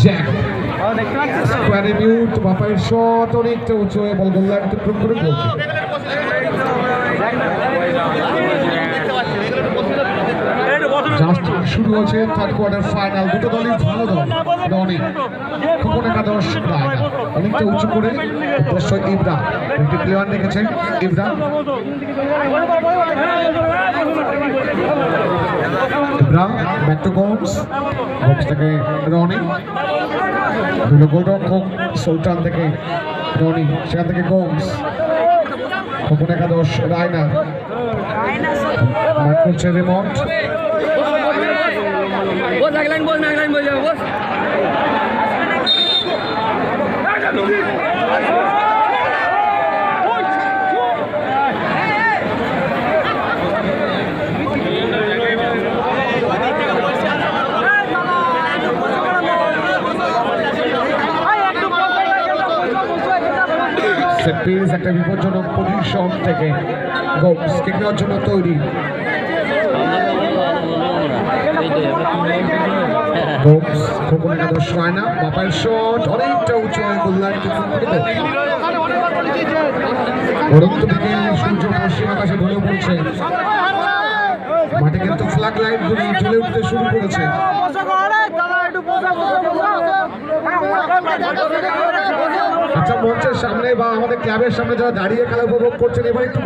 Jack স্কোয়ারে mute বাপায়ের shot অনেকটা উঁচু হয়ে বল গোললাইন অতিক্রম করে গোল। জাস্ট শুরু হচ্ছে থার্ড কোয়ার্টার ফাইনাল। দুটো দলই ভালো দল। রনি খোকন একাদশ রায়না অনেকটা উঁচু করে উদ্দেশ্য ইব্রা একটি প্লেয়ার রেখেছেন Ibra. Ibra back to Gomes, Gomes থেকে রনি, দুটো গোলরক্ষক সুলতান থেকে রনি, সেখান থেকে গোমস, খোকন একাদশ রায়না মাঠ করছে রিমন্ট। একটা বিপজ্জনক পজিশন থেকে গোমস কিক নেওয়ার জন্য তৈরি। গোমস খোকন একাদশ রায়না বাপায়ের শট অনেকটা উঁচু হয়ে গোললাইন অনন্ত থেকে সূর্য পশ্চিম আকাশে ঢলে পড়ছে। মাঠে কিন্তু ফ্ল্যাগ লাইট গুলি জ্বলে উঠতে শুরু করেছে। আচ্ছা, মঞ্চের সামনে বা আমাদের ক্লাবের সামনে যারা দাঁড়িয়ে খেলা উপভোগ করছেন এবার একটু